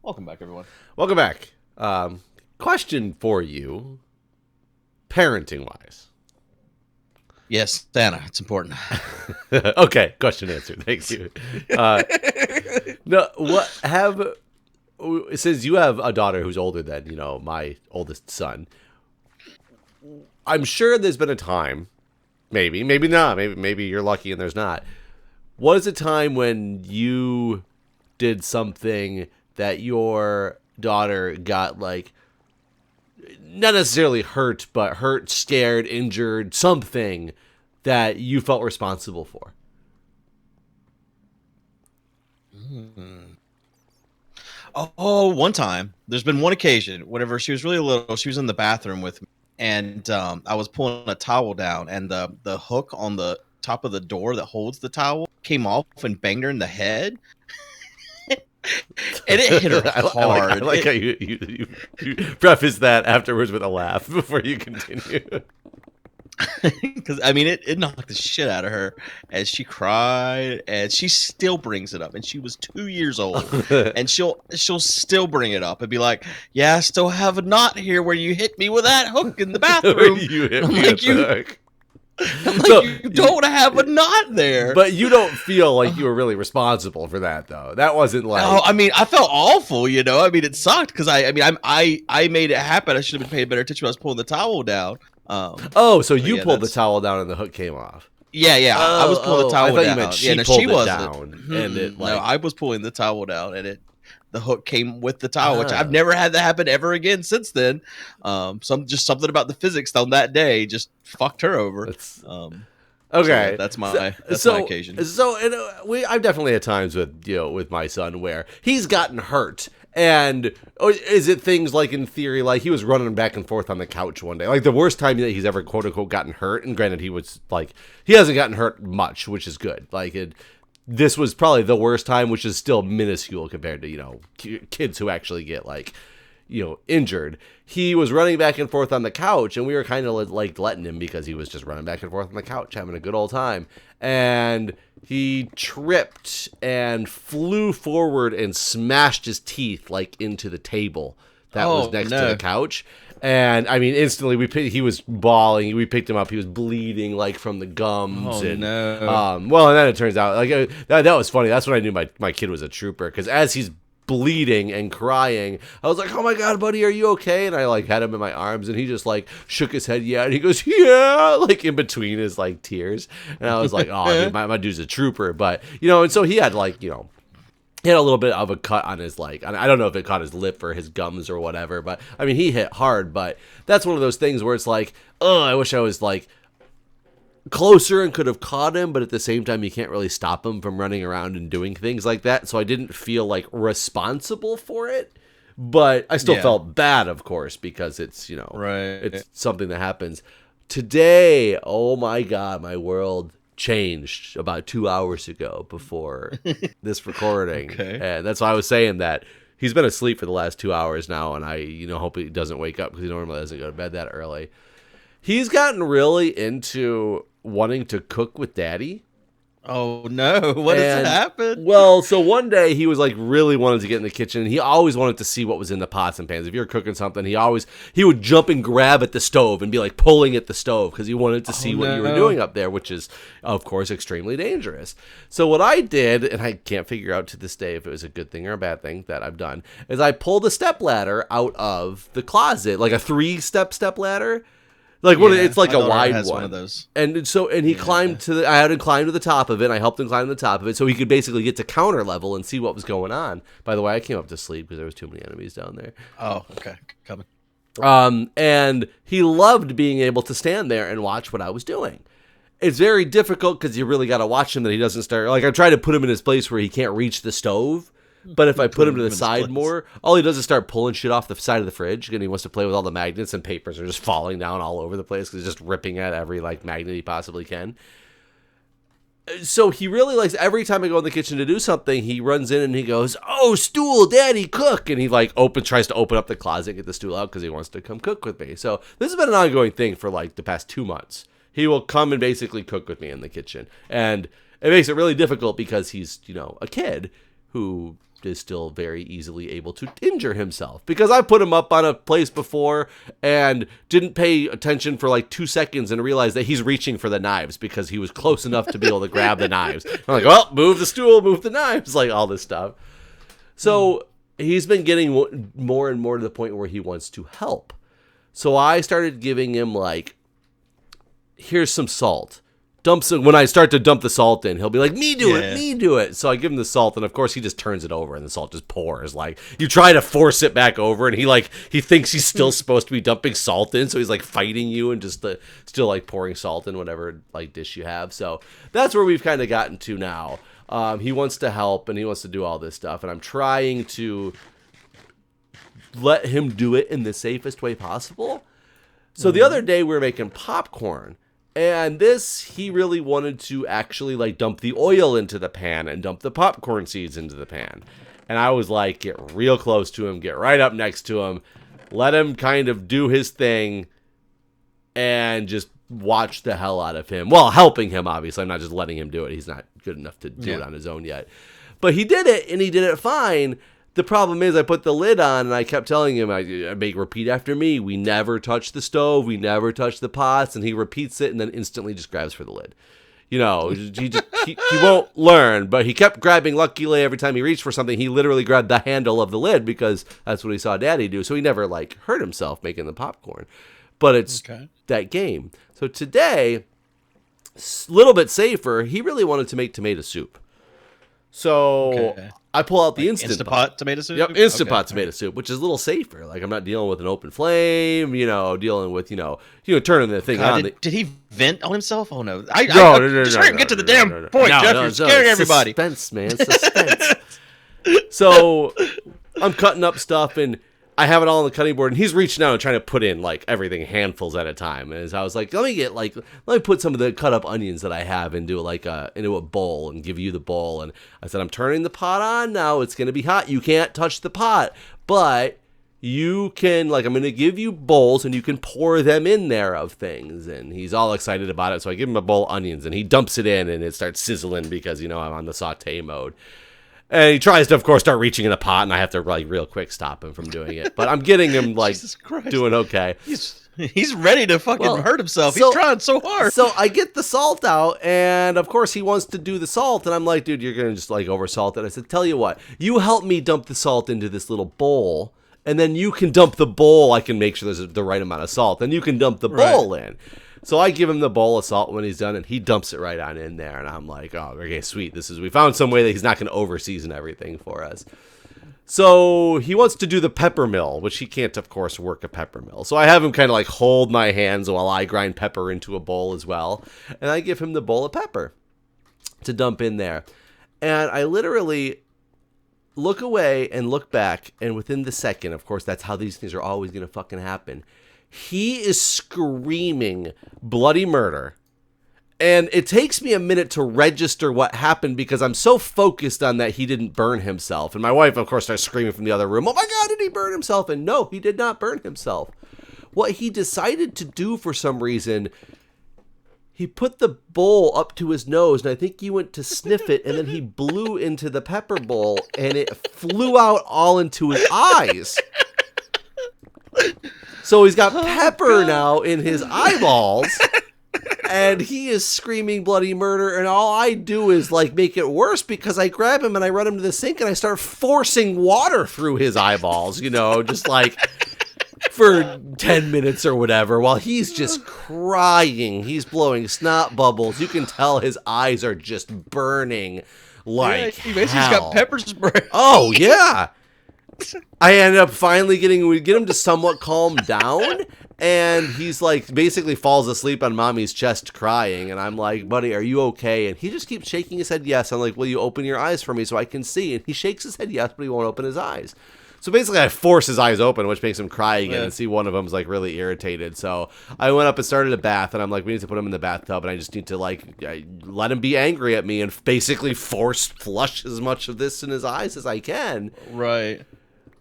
Welcome back, everyone. Welcome back. Question for you, parenting-wise. Yes, Santa, it's important. Okay, question answered. Thank you. No, since you have a daughter who's older than, my oldest son, I'm sure there's been a time, maybe not, maybe you're lucky and there's not. Was a time when you did something that your daughter got, like, not necessarily hurt, but hurt, scared, injured, something that you felt responsible for? Oh, one time. There's been one occasion. Whenever she was really little, she was in the bathroom with me, and I was pulling a towel down, and the hook on the top of the door that holds the towel came off and banged her in the head. And it hit her hard. I like how you preface that afterwards with a laugh before you continue. Because it knocked the shit out of her, and she cried, and she still brings it up. And she was 2 years old, and she'll still bring it up and be like, "Yeah, I still have a knot here where you hit me with that hook in the bathroom." You hit me with the hook. I'm like, so, you don't have a knot there. But you don't feel like you were really responsible for that, though. That wasn't like. No, I felt awful, it sucked because I made it happen. I should have been paying better attention when I was pulling the towel down. So you pulled the towel down and the hook came off. Yeah. I was pulling the towel down. I thought you meant she pulled it down. And it, no, I was pulling the towel down, and the hook came with the towel, which I've never had that happen ever again since then. Something about the physics on that day just fucked her over. Okay, so that's my occasion. I've definitely had times with my son where he's gotten hurt. And is it things like, in theory, like he was running back and forth on the couch one day, like the worst time that he's ever quote unquote gotten hurt? And granted, he hasn't gotten hurt much, which is good. This was probably the worst time, which is still minuscule compared to, kids who actually get injured. He was running back and forth on the couch, and we were kind of like letting him because he was just running back and forth on the couch, having a good old time. And he tripped and flew forward and smashed his teeth into the table that was next to the couch. And instantly he was bawling. We picked him up. He was bleeding from the gums. And then it turns out that was funny. That's when I knew my kid was a trooper, because as he's bleeding and crying, I was like, "Oh my God, buddy, are you okay?" And I had him in my arms, and he just shook his head, yeah, and he goes, "Yeah," in between his tears. And I was like, "Oh, dude, my dude's a trooper." But and so he had he had a little bit of a cut on his I don't know if it caught his lip or his gums or whatever, but he hit hard. But that's one of those things where it's I wish I was closer and could have caught him, but at the same time you can't really stop him from running around and doing things like that. So I didn't feel responsible for it, but I still felt bad, of course, because it's right. It's something that happens. Today, oh my God, my world changed about 2 hours ago before this recording. Okay. And that's why I was saying that he's been asleep for the last 2 hours now, and I hope he doesn't wake up, because he normally doesn't go to bed that early. He's gotten really into wanting to cook with daddy. Oh no, what has happened? Well, so one day he was really wanted to get in the kitchen, and he always wanted to see what was in the pots and pans. If you're cooking something, he would jump and grab at the stove and be pulling at the stove because he wanted to see what you were doing up there, which is, of course, extremely dangerous. So what I did, and I can't figure out to this day if it was a good thing or a bad thing that I've done, is I pulled a stepladder out of the closet, a 3-step ladder. It's a wide one of those. And he climbed I had him climb to the top of it, and I helped him climb to the top of it so he could basically get to counter level and see what was going on. By the way, I came up to sleep because there was too many enemies down there. Oh, okay. Coming. And he loved being able to stand there and watch what I was doing. It's very difficult because you really got to watch him that he doesn't start. I try to put him in his place where he can't reach the stove. But if I put him to the side more, all he does is start pulling shit off the side of the fridge, and he wants to play with all the magnets, and papers are just falling down all over the place because he's just ripping at every magnet he possibly can. So he really likes, every time I go in the kitchen to do something, he runs in and he goes, "Oh, stool, daddy, cook." And he tries to open up the closet and get the stool out because he wants to come cook with me. So this has been an ongoing thing for the past 2 months. He will come and basically cook with me in the kitchen. And it makes it really difficult because he's, a kid who is still very easily able to injure himself. Because I put him up on a place before and didn't pay attention for like 2 seconds and realized that he's reaching for the knives because he was close enough to be able to grab the knives. I'm like, well, move the stool, move the knives, like all this stuff. So he's been getting more and more to the point where he wants to help. So I started giving him like, here's some salt. When I start to dump the salt in, he'll be like, me do it. So I give him the salt, and of course he just turns it over and the salt just pours. Like, you try to force it back over, and he thinks he's still supposed to be dumping salt in, so he's like fighting you and just still like pouring salt in whatever like dish you have. So that's where we've kind of gotten to now. He wants to help and he wants to do all this stuff, and I'm trying to let him do it in the safest way possible. So the other day we were making popcorn. And he really wanted to actually like dump the oil into the pan and dump the popcorn seeds into the pan. And I was like, get real close to him, get right up next to him, let him kind of do his thing and just watch the hell out of him. Well, helping him, obviously. I'm not just letting him do it. He's not good enough to do it on his own yet. But he did it, and he did it fine. The problem is I put the lid on, and I kept telling him, repeat after me. We never touch the stove. We never touch the pots. And he repeats it and then instantly just grabs for the lid. You know, he won't learn, but he kept grabbing. Luckily, every time he reached for something, he literally grabbed the handle of the lid because that's what he saw Daddy do. So he never, like, hurt himself making the popcorn. But it's that game. So today, a little bit safer, he really wanted to make tomato soup. So I pull out the Instant Pot tomato soup? Yep, Instant Pot tomato soup, which is a little safer. Like, I'm not dealing with an open flame, dealing with, turning the thing on. Did he vent on himself? Oh, no. Just hurry and get to the damn point, Jeff. You're scaring everybody. Suspense, man. Suspense. So I'm cutting up stuff, and I have it all on the cutting board, and he's reaching out and trying to put in, like, everything handfuls at a time. And I was like, let me put some of the cut up onions that I have into a bowl and give you the bowl. And I said, I'm turning the pot on now. It's going to be hot. You can't touch the pot, but you can, I'm going to give you bowls, and you can pour them in there of things. And he's all excited about it. So I give him a bowl of onions, and he dumps it in, and it starts sizzling because, I'm on the saute mode. And he tries to, of course, start reaching in the pot, and I have to, real quick stop him from doing it. But I'm getting him, doing okay. He's ready to fucking hurt himself. He's trying so hard. So I get the salt out, and, of course, he wants to do the salt. And I'm like, dude, you're going to just, over-salt it. I said, tell you what, you help me dump the salt into this little bowl, and then you can dump the bowl. I can make sure there's the right amount of salt. Then you can dump the bowl in. So I give him the bowl of salt when he's done, and he dumps it right on in there. And I'm like, oh, okay, sweet. We found some way that he's not going to over-season everything for us. So he wants to do the pepper mill, which he can't, of course, work a pepper mill. So I have him kind of hold my hands while I grind pepper into a bowl as well. And I give him the bowl of pepper to dump in there. And I literally look away and look back, and within the second, of course, that's how these things are always going to fucking happen. He is screaming bloody murder. And it takes me a minute to register what happened because I'm so focused on that he didn't burn himself. And my wife, of course, starts screaming from the other room, oh my God, did he burn himself? And no, he did not burn himself. What he decided to do for some reason, he put the bowl up to his nose, and I think he went to sniff it, and then he blew into the pepper bowl, and it flew out all into his eyes. So he's got pepper now in his eyeballs, and he is screaming bloody murder, and all I do is, make it worse because I grab him and I run him to the sink, and I start forcing water through his eyeballs, just for 10 minutes or whatever, while he's just crying. He's blowing snot bubbles. You can tell his eyes are just burning like he basically got pepper spray. Oh, yeah. I ended up finally get him to somewhat calm down, and he's basically falls asleep on mommy's chest crying, and I'm like, buddy, are you okay? And he just keeps shaking his head yes. I'm like, will you open your eyes for me so I can see? And he shakes his head yes, but he won't open his eyes. So basically I force his eyes open, which makes him cry again, and see one of them's really irritated. So I went up and started a bath, and I'm like, we need to put him in the bathtub, and I just need to let him be angry at me and basically flush as much of this in his eyes as I can. Right.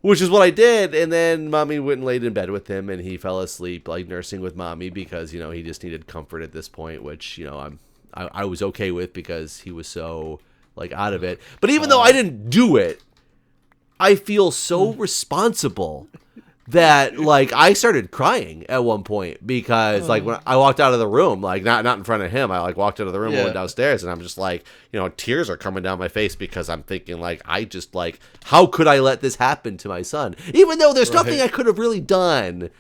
Which is what I did, and then Mommy went and laid in bed with him, and he fell asleep, nursing with Mommy because, he just needed comfort at this point, which, I was okay with because he was so, out of it. But even though I didn't do it, I feel so responsible that like I started crying at one point because like when I walked out of the room, like not in front of him, I like walked out of the room and went downstairs, and I'm just like, you know, tears are coming down my face because I'm thinking like I just like, how could I let this happen to my son, even though there's nothing I could have really done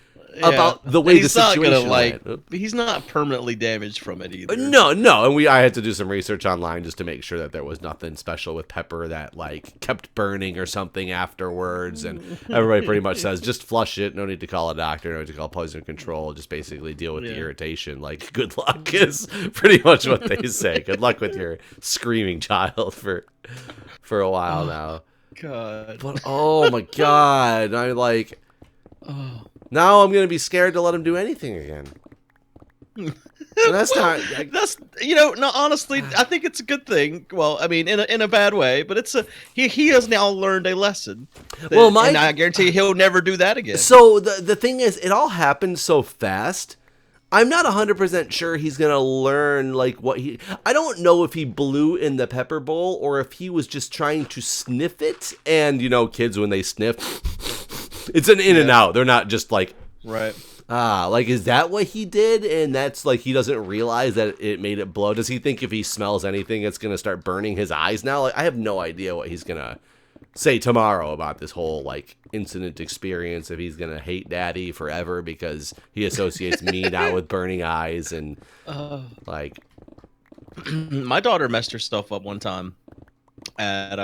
about the way the situation went. He's not permanently damaged from it either. No, and I had to do some research online just to make sure that there was nothing special with Pepper that like kept burning or something afterwards, and everybody pretty much says just flush it, no need to call a doctor, no need to call poison control, just basically deal with the irritation. Like good luck is pretty much what they say. Good luck with your screaming child for a while now. God. But oh my God, I like now I'm gonna be scared to let him do anything again. And that's not. That's no. Honestly, I think it's a good thing. Well, I mean, in a bad way, but it's he has now learned a lesson. And I guarantee he'll never do that again. So the thing is, it all happened so fast. I'm not 100% sure he's gonna learn like what he. I don't know if he blew in the pepper bowl or if he was just trying to sniff it. And kids when they sniff, it's an in and out. They're not just like right. Like, is that what he did? And that's like, he doesn't realize that it made it blow. Does he think if he smells anything, it's going to start burning his eyes now? Like, I have no idea what he's going to say tomorrow about this whole like incident experience. If he's going to hate daddy forever because he associates me now with burning eyes and like. My daughter messed herself up one time at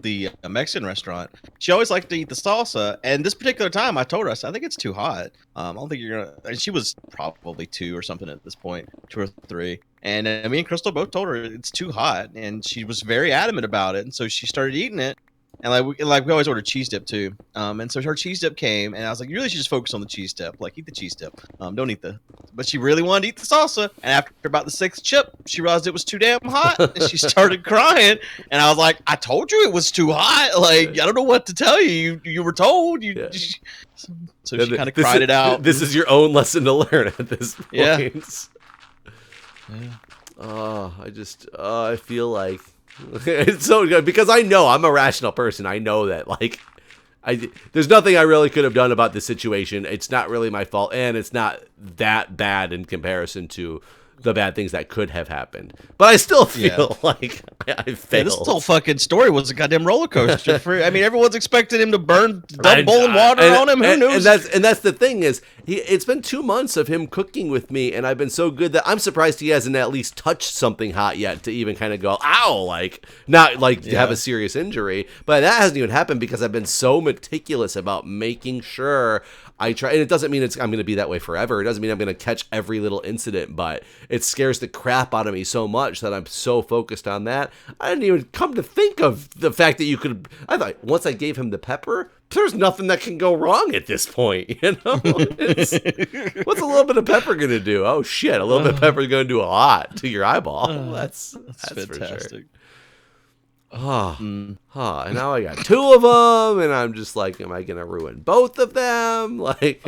the Mexican restaurant. She always liked to eat the salsa, and this particular time I told her, I said, I think it's too hot. I don't think you're gonna. And she was probably 2 or something at this point, 2 or 3. And me and Crystal both told her it's too hot, and she was very adamant about it. And so she started eating it. And we always order cheese dip too. And so her cheese dip came, and I was like, you really should just focus on the cheese dip. Like, eat the cheese dip. Don't eat the. But she really wanted to eat the salsa. And after about the 6th chip, she realized it was too damn hot, and she started crying. And I was like, I told you it was too hot. Like, I don't know what to tell you. You were told. So she kind of cried it out. This is your own lesson to learn at this point. Yeah. Oh, I feel like. It's so good because I know I'm a rational person. I know that like there's nothing I really could have done about this situation. It's not really my fault, and it's not that bad in comparison to the bad things that could have happened. But I still feel like I failed. Yeah, this whole fucking story was a goddamn roller coaster. I mean, everyone's expecting him to burn boiling water on him. Who knows? And that's the thing is, it's been 2 months of him cooking with me, and I've been so good that I'm surprised he hasn't at least touched something hot yet to even kind of go, ow, like not like to have a serious injury. But that hasn't even happened because I've been so meticulous about making sure I try, and it doesn't mean I'm going to be that way forever. It doesn't mean I'm going to catch every little incident, but it scares the crap out of me so much that I'm so focused on that. I didn't even come to think of the fact that I thought once I gave him the pepper, there's nothing that can go wrong at this point. What's a little bit of pepper going to do? Oh shit, a little bit of pepper is going to do a lot to your eyeball. That's fantastic. For sure. And now I got 2 of them, and I'm just like, am I gonna ruin both of them? Like,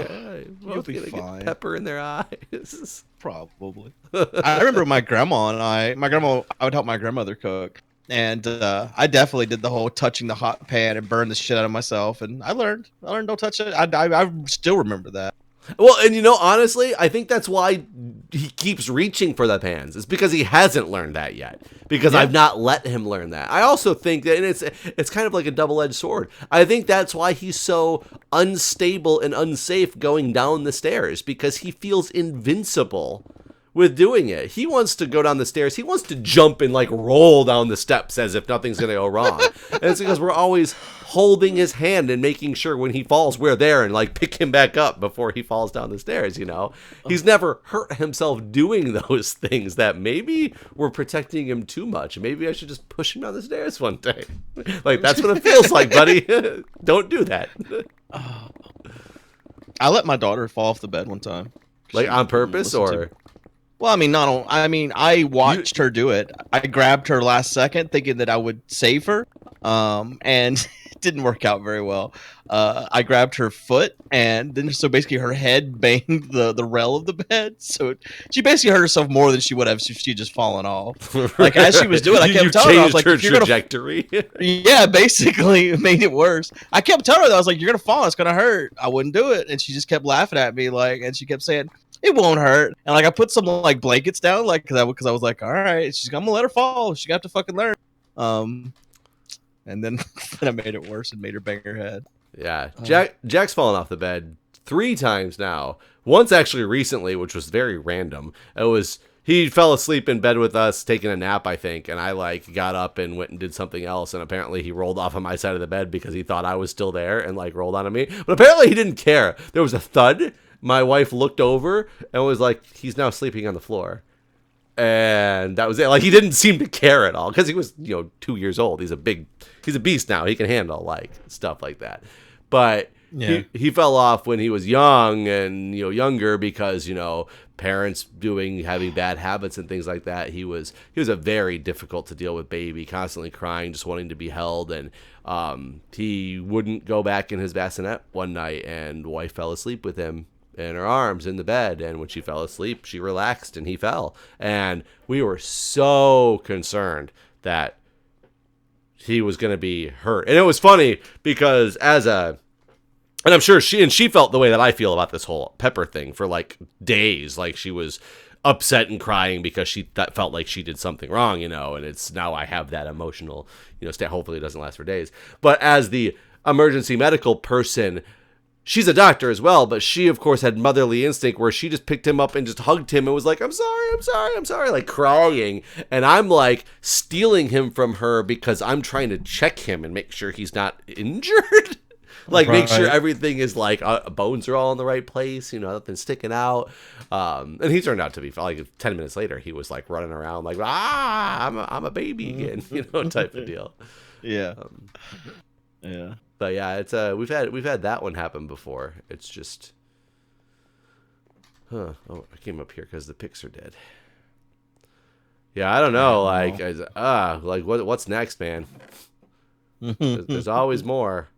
both gonna get pepper in their eyes. Probably. I remember my grandma and I would help my grandmother cook, and I definitely did the whole touching the hot pan and burn the shit out of myself, and I learned don't touch it. I still remember that. Well, and honestly, I think that's why he keeps reaching for the pans. It's because he hasn't learned that yet. Because I've not let him learn that. I also think that, and it's kind of like a double-edged sword. I think that's why he's so unstable and unsafe going down the stairs, because he feels invincible with doing it. He wants to go down the stairs. He wants to jump and like roll down the steps as if nothing's going to go wrong. And it's because we're always holding his hand and making sure when he falls, we're there and like pick him back up before he falls down the stairs, He's never hurt himself doing those things that maybe we're protecting him too much. Maybe I should just push him down the stairs one day. Like, that's what it feels like, buddy. Don't do that. I let my daughter fall off the bed one time. Like on purpose or... Well, I watched her do it. I grabbed her last second thinking that I would save her. And didn't work out very well. I grabbed her foot, and then so basically her head banged the rail of the bed. So she basically hurt herself more than she would have if she had just fallen off. Like as she was doing, I kept telling her, I was like, her if you're gonna, trajectory. yeah, basically it made it worse. I kept telling her that I was like, you're gonna fall, it's gonna hurt. I wouldn't do it, and she just kept laughing at me, like, and she kept saying, it won't hurt. And like I put some like blankets down, like because I was like, all right, I'm gonna let her fall. She got to fucking learn. And then, then I made it worse and made her bang her head. Yeah, Jack's fallen off the bed 3 times now. Once actually recently, which was very random. It was he fell asleep in bed with us, taking a nap, I think, and I like got up and went and did something else. And apparently he rolled off on my side of the bed because he thought I was still there and like rolled onto me. But apparently he didn't care. There was a thud. My wife looked over and was like, he's now sleeping on the floor. And that was it. Like, he didn't seem to care at all because he was, 2 years old. He's a beast now. He can handle like stuff like that. But yeah. he fell off when he was young and, younger because, parents having bad habits and things like that. He was a very difficult to deal with baby, constantly crying, just wanting to be held. And he wouldn't go back in his bassinet one night, and wife fell asleep with him in her arms in the bed, and when she fell asleep, she relaxed and he fell. And we were so concerned that he was going to be hurt. And it was funny because and I'm sure she felt the way that I feel about this whole Pepper thing for like days. Like she was upset and crying because she felt like she did something wrong, and it's now I have that emotional, state. Hopefully it doesn't last for days. But as the emergency medical person, she's a doctor as well, but she, of course, had motherly instinct where she just picked him up and just hugged him and was like, I'm sorry, like crying. And I'm like stealing him from her because I'm trying to check him and make sure he's not injured. Like, right. Make sure everything is like, bones are all in the right place, nothing's sticking out. And he turned out to be, like 10 minutes later, he was like running around like, I'm a baby again, type of deal. Yeah. Yeah. But yeah, it's we've had that one happen before. It's just, Oh, I came up here because the pics are dead. Yeah, I don't know. Like what's next, man? There's always more.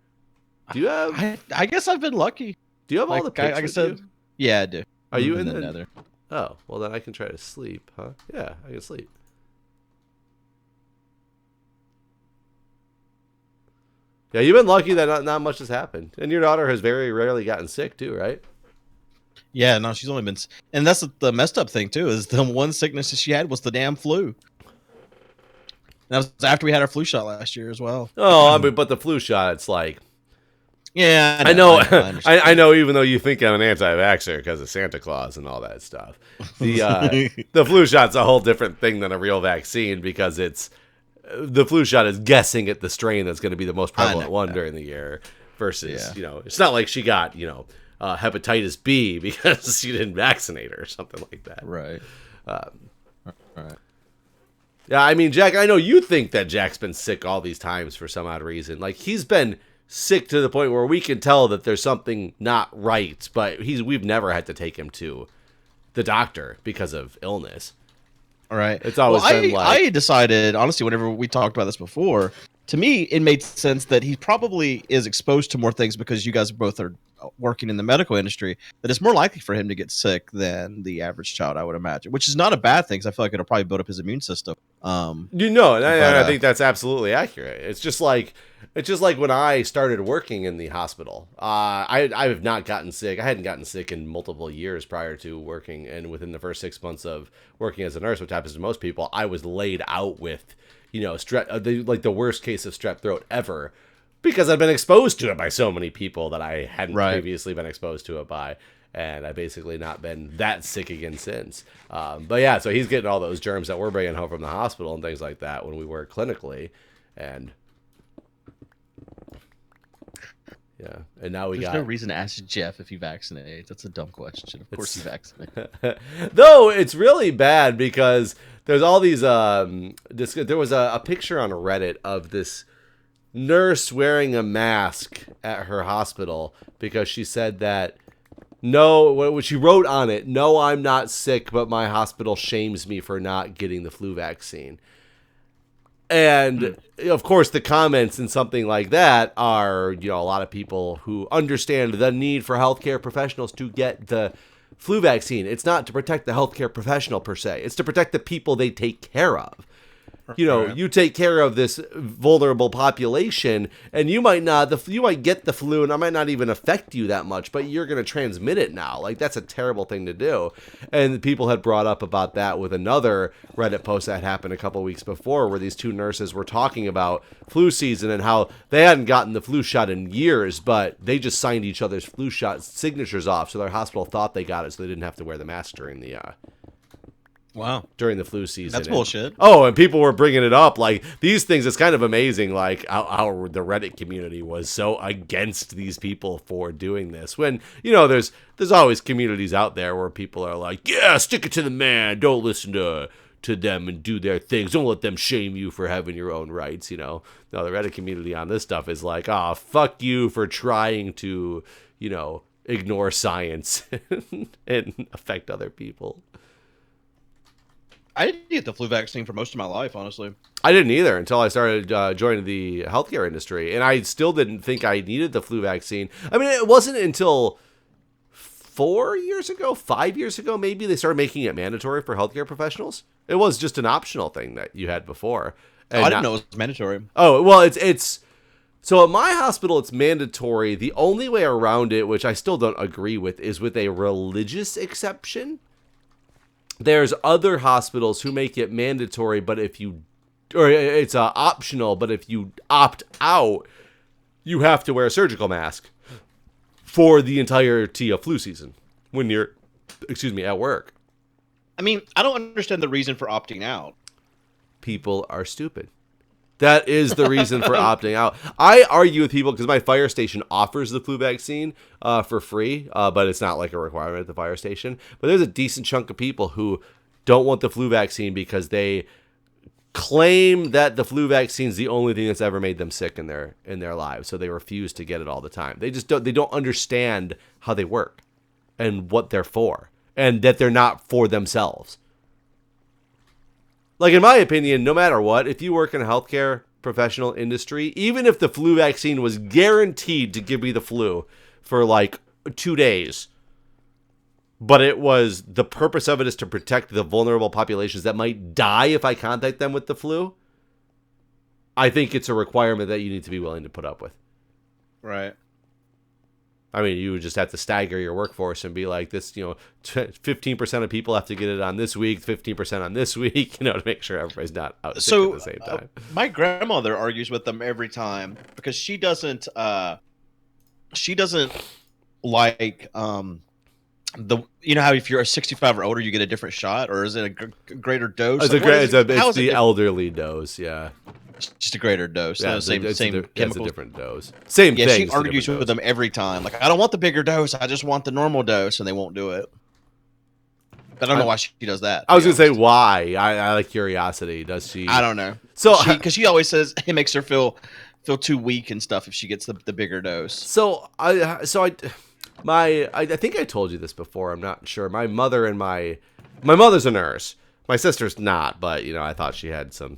Do you have? I guess I've been lucky. Do you have all the pics? Like I said, you? Yeah, I do. Are you in the nether? Oh, well then I can try to sleep, huh? Yeah, I can sleep. Yeah, you've been lucky that not much has happened. And your daughter has very rarely gotten sick too, right? Yeah, no, she's only been... And that's the messed up thing too, is the one sickness that she had was the damn flu. And that was after we had our flu shot last year as well. Oh, I mean, but the flu shot, it's like... Yeah, I know. I know. Even though you think I'm an anti-vaxxer because of Santa Claus and all that stuff, the flu shot's a whole different thing than a real vaccine because the flu shot is guessing at the strain that's going to be the most prevalent one during the year. Versus, it's not like she got hepatitis B because she didn't vaccinate her or something like that. Right. Right. Yeah, I mean, Jack, I know you think that Jack's been sick all these times for some odd reason. Like he's been sick to the point where we can tell that there's something not right, but we've never had to take him to the doctor because of illness. All right. It's always been like... I decided, honestly, whenever we talked about this before, to me, it made sense that he probably is exposed to more things because you guys both are working in the medical industry, that it's more likely for him to get sick than the average child, I would imagine, which is not a bad thing because I feel like it'll probably build up his immune system. And I think that's absolutely accurate. It's just like when I started working in the hospital, I have not gotten sick. I hadn't gotten sick in multiple years prior to working, and within the first 6 months of working as a nurse, which happens to most people, I was laid out with, the worst case of strep throat ever, because I've been exposed to it by so many people that I hadn't previously been exposed to it by. And I've basically not been that sick again since. But yeah, so he's getting all those germs that we're bringing home from the hospital and things like that when we work clinically. And yeah, and now There's no reason to ask Jeff if he vaccinates. That's a dumb question. Of course he vaccinates. Though it's really bad because there's all these... there was a picture on Reddit of this nurse wearing a mask at her hospital because she said that what she wrote on it, no, I'm not sick, but my hospital shames me for not getting the flu vaccine. And of course, the comments and something like that are, a lot of people who understand the need for healthcare professionals to get the flu vaccine. It's not to protect the healthcare professional per se. It's to protect the people they take care of. You take care of this vulnerable population, and you might get the flu, and it might not even affect you that much, but you're going to transmit it now. Like, that's a terrible thing to do. And people had brought up about that with another Reddit post that happened a couple weeks before, where these two nurses were talking about flu season and how they hadn't gotten the flu shot in years, but they just signed each other's flu shot signatures off, so their hospital thought they got it, so they didn't have to wear the mask during the during the flu season. That's bullshit. And people were bringing it up like these things. It's kind of amazing, like how the Reddit community was so against these people for doing this. When there's always communities out there where people are like, yeah, stick it to the man. Don't listen to them and do their things. Don't let them shame you for having your own rights. No, the Reddit community on this stuff is like, fuck you for trying to ignore science and affect other people. I didn't get the flu vaccine for most of my life, honestly. I didn't either until I started joining the healthcare industry, and I still didn't think I needed the flu vaccine. I mean, it wasn't until 5 years ago, maybe, they started making it mandatory for healthcare professionals. It was just an optional thing that you had before. And I didn't know it was mandatory. Oh, well, it's so at my hospital, it's mandatory. The only way around it, which I still don't agree with, is with a religious exception. There's other hospitals who make it mandatory, but it's optional, but if you opt out, you have to wear a surgical mask for the entirety of flu season when you're, at work. I mean, I don't understand the reason for opting out. People are stupid. That is the reason for opting out. I argue with people because my fire station offers the flu vaccine for free, but it's not like a requirement at the fire station. But there's a decent chunk of people who don't want the flu vaccine because they claim that the flu vaccine is the only thing that's ever made them sick in their lives, so they refuse to get it all the time. They don't understand how they work and what they're for, and that they're not for themselves. Like, in my opinion, no matter what, if you work in a healthcare professional industry, even if the flu vaccine was guaranteed to give me the flu for like 2 days, but the purpose of it is to protect the vulnerable populations that might die if I contact them with the flu, I think it's a requirement that you need to be willing to put up with. Right. I mean, you would just have to stagger your workforce and be like, this, 15% of people have to get it on this week, 15% on this week, to make sure everybody's not out sick at the same time. My grandmother argues with them every time because she doesn't like how if you're a 65 or older, you get a different shot, or is it a greater dose? It's the elderly dose, yeah. Just a greater dose. Yeah, same chemicals. It's a different dose. Same thing. Yeah, she argues with them every time. Like, I don't want the bigger dose. I just want the normal dose, and they won't do it. I don't know why she does that. I was going to say why. I like curiosity. Does she? I don't know. So, because she always says it makes her feel too weak and stuff if she gets the bigger dose. I think I told you this before. I'm not sure. My mother's a nurse. My sister's not, but I thought she had some.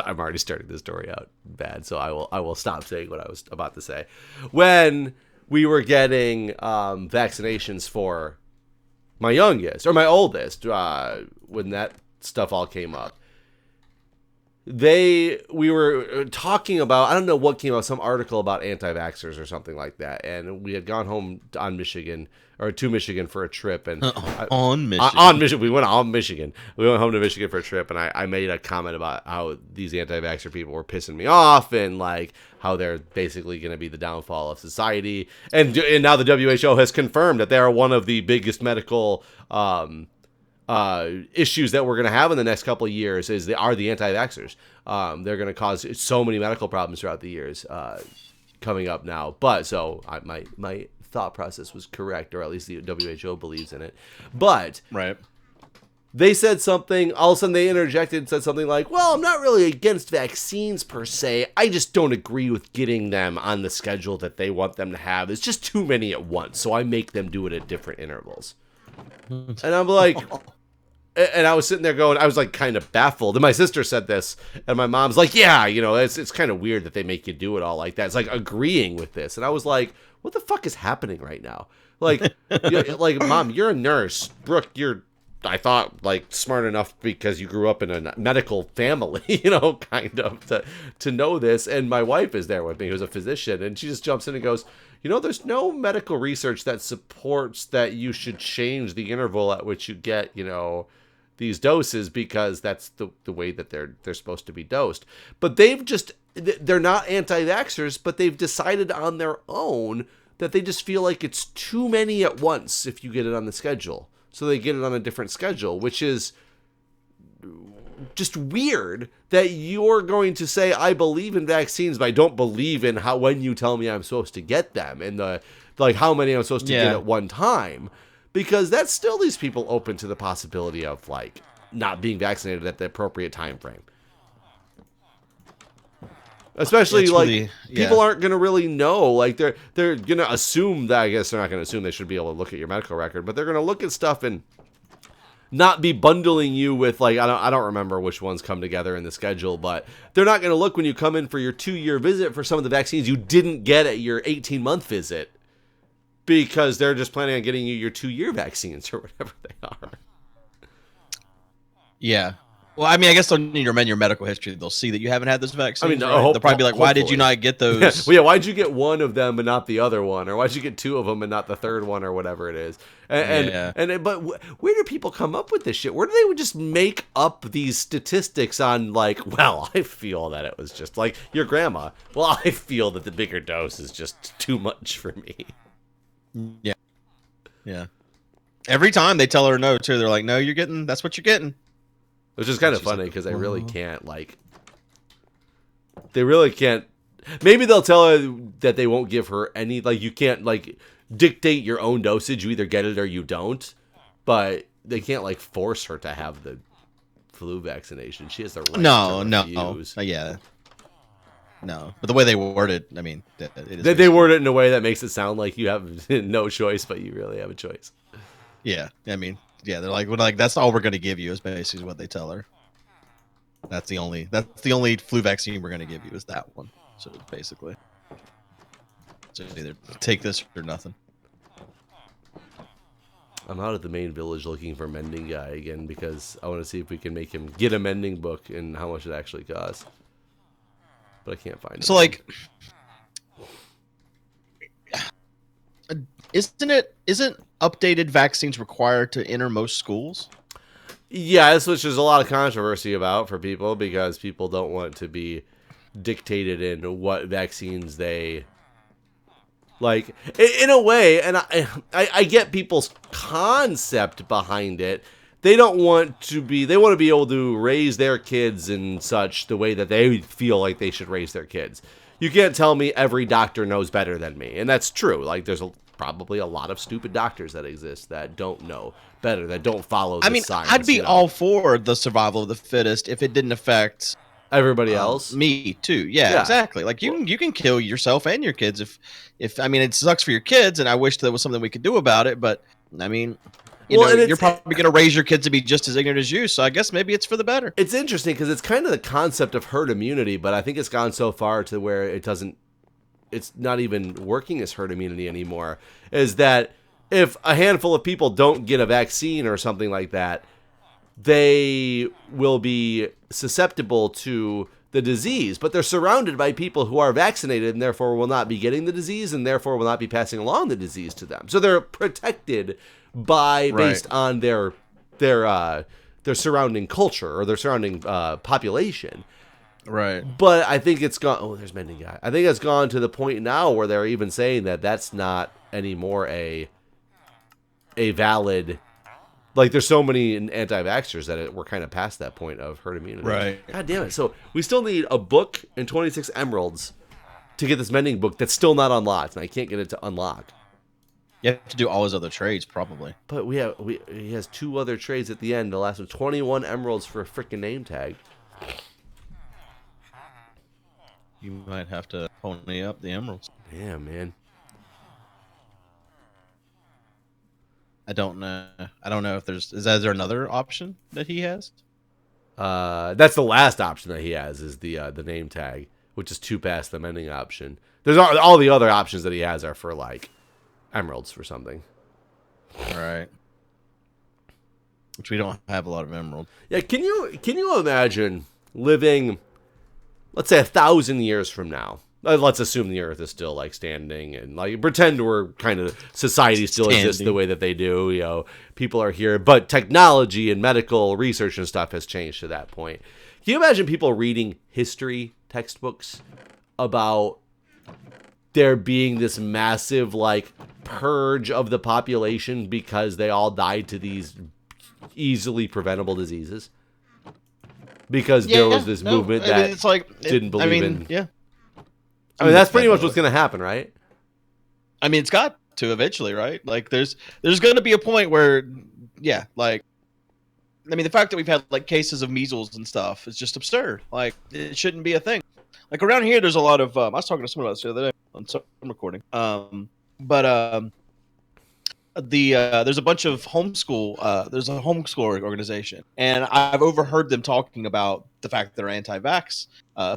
I'm already starting this story out bad, so I will stop saying what I was about to say. When we were getting vaccinations for my youngest or my oldest, when that stuff all came up, we were talking about, I don't know what came out, some article about anti-vaxxers or something like that, and we had gone home to Michigan for a trip, and we went on Michigan. We went home to Michigan for a trip, and I made a comment about how these anti-vaxxer people were pissing me off, and like how they're basically going to be the downfall of society, and now the WHO has confirmed that they are one of the biggest medical issues that we're going to have in the next couple of years are the anti-vaxxers. They're going to cause so many medical problems throughout the years coming up now. But so my thought process was correct, or at least the WHO believes in it. But right. They said something, all of a sudden they interjected and said something like, well, I'm not really against vaccines per se. I just don't agree with getting them on the schedule that they want them to have. It's just too many at once, so I make them do it at different intervals. And I'm like, And I was sitting there going, I was like kind of baffled. And my sister said this, and my mom's like, yeah, you know, it's kind of weird that they make you do it all like that. It's like agreeing with this. And I was like, what the fuck is happening right now? Like, like, Mom, you're a nurse. Brooke, you're, I thought, like, smart enough because you grew up in a medical family, you know, kind of, to know this. And my wife is there with me, who's a physician, and she just jumps in and goes, you know, there's no medical research that supports that you should change the interval at which you get, you know, these doses, because that's the way that they're supposed to be dosed. But they're not anti-vaxxers, but they've decided on their own that they just feel like it's too many at once if you get it on the schedule. So they get it on a different schedule, which is just weird that you're going to say, I believe in vaccines, but I don't believe in when you tell me I'm supposed to get them, and how many I'm supposed to get at one time. Because that still leaves people open to the possibility of, like, not being vaccinated at the appropriate time frame. Especially, people aren't going to really know. Like, they're going to assume that, I guess they're not going to assume they should be able to look at your medical record, but they're going to look at stuff and not be bundling you with, like, I don't remember which ones come together in the schedule, but they're not going to look when you come in for your 2-year visit for some of the vaccines you didn't get at your 18-month visit, because they're just planning on getting you your 2-year vaccines or whatever they are. Yeah. Well, I mean, I guess they'll need to amend your medical history. They'll see that you haven't had those vaccines. I mean, right? They'll probably be like, why did you not get those? Well, yeah, why'd you get one of them and not the other one? Or why'd you get 2 of them and not the third one, or whatever it is? But where do people come up with this shit? Where do they just make up these statistics on, like, well, I feel that it was just like your grandma. Well, I feel that the bigger dose is just too much for me. Yeah. Yeah. Every time they tell her no, too, they're like, no, that's what you're getting. Which is kind of funny, because they really can't, they really can't. Maybe they'll tell her that they won't give her any, like, you can't, like, dictate your own dosage. You either get it or you don't. But they can't, like, force her to have the flu vaccination. She has the right to refuse. Yeah. No, but the way they word it, I mean, they word it in a way that makes it sound like you have no choice, but you really have a choice. Yeah, I mean, yeah, they're like, that's all we're going to give you is basically what they tell her. That's the only flu vaccine we're going to give you is that one. So basically, so either take this or nothing. I'm out at the main village looking for mending guy again, because I want to see if we can make him get a mending book and how much it actually costs. But I can't find it. So, like, isn't updated vaccines required to enter most schools? Yes, which there's a lot of controversy about for people, because people don't want to be dictated in what vaccines they like, in a way. And I get people's concept behind it. They want to be able to raise their kids and such the way that they feel like they should raise their kids. You can't tell me every doctor knows better than me. And that's true. Like, there's probably a lot of stupid doctors that exist that don't know better, that don't follow the science. I'd be all for the survival of the fittest if it didn't affect everybody else. Me too. Yeah, exactly. Like, you can kill yourself and your kids if I mean, it sucks for your kids, and I wish there was something we could do about it, but I mean, you're probably going to raise your kids to be just as ignorant as you, so I guess maybe it's for the better. It's interesting because it's kind of the concept of herd immunity, but I think it's gone so far to where it's not even working as herd immunity anymore, is that if a handful of people don't get a vaccine or something like that, they will be susceptible to the disease, but they're surrounded by people who are vaccinated and therefore will not be getting the disease and therefore will not be passing along the disease to them. So they're protected based on their surrounding culture or their surrounding population. Right. But I think it's gone. Oh, there's Mending Guy. I think it's gone to the point now where they're even saying that that's not anymore a valid. Like, there's so many anti-vaxxers that we're kind of past that point of herd immunity. Right. God damn it. So we still need a book and 26 emeralds to get this mending book that's still not unlocked, and I can't get it to unlock. You have to do all his other trades, probably. But he has 2 other trades at the end. The last one, 21 emeralds for a freaking name tag. You might have to pony up the emeralds. Yeah, man. I don't know. I don't know if is there another option that he has? That's the last option that he has is the name tag, which is 2 past the mending option. There's all the other options that he has are for like emeralds for something. All right. Which we don't have a lot of emeralds. Yeah, can you imagine living, let's say 1,000 years from now? Let's assume the Earth is still like standing, and like pretend we're kind of society still exists the way that they do. You know, people are here, but technology and medical research and stuff has changed to that point. Can you imagine people reading history textbooks about there being this massive like purge of the population because they all died to these easily preventable diseases? Because there was this movement that it's like, didn't believe in. Yeah. I mean, that's pretty much what's going to happen, right? I mean, it's got to eventually, right? Like, there's going to be a point where, yeah, like, I mean, the fact that we've had like cases of measles and stuff is just absurd. Like, it shouldn't be a thing. Like around here, there's a lot of. I was talking to someone about this the other day on some recording. There's a bunch of homeschool. There's a homeschool organization, and I've overheard them talking about the fact that they're anti-vax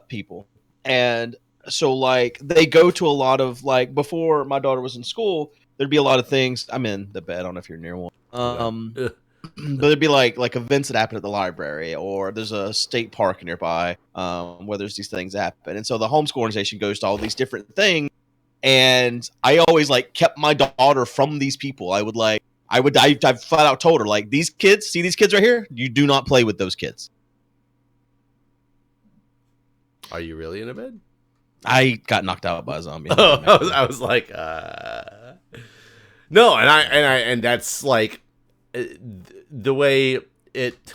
people, and so like they go to a lot of like before my daughter was in school, there'd be a lot of things. I'm in the bed. I don't know if you're near one. But there'd be like events that happen at the library, or there's a state park nearby where there's these things happen, and so the homeschool organization goes to all these different things. And I always like kept my daughter from these people. I flat out told her like, these kids, see these kids right here? You do not play with those kids. Are you really in a bed? I got knocked out by a zombie. I was like, no, and that's like the way it,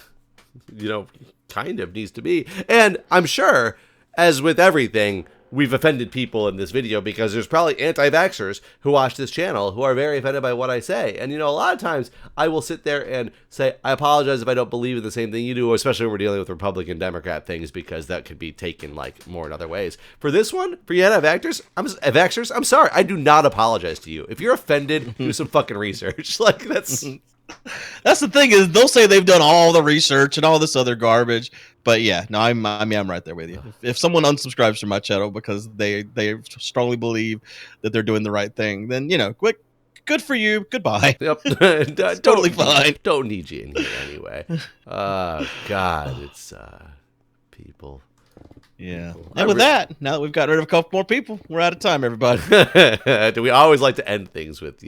kind of needs to be. And I'm sure, as with everything, we've offended people in this video because there's probably anti-vaxxers who watch this channel who are very offended by what I say. And, a lot of times I will sit there and say, I apologize if I don't believe in the same thing you do, especially when we're dealing with Republican Democrat things, because that could be taken like more in other ways. For this one, for you anti-vaxxers, I'm sorry. I do not apologize to you. If you're offended, do some fucking research. Like that's the thing is they'll say they've done all the research and all this other garbage. But yeah, no, I'm right there with you. If someone unsubscribes from my channel because they strongly believe that they're doing the right thing, then good for you. Goodbye. Yep. Totally fine. Don't need you in here anyway. God, it's people. Yeah. And with that, now that we've gotten rid of a couple more people, we're out of time, everybody. Do we always like to end things with,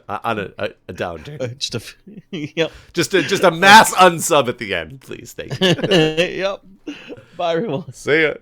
on a downturn? Yep. Just a mass unsub at the end, please. Thank you. Yep. Bye, everyone. See ya.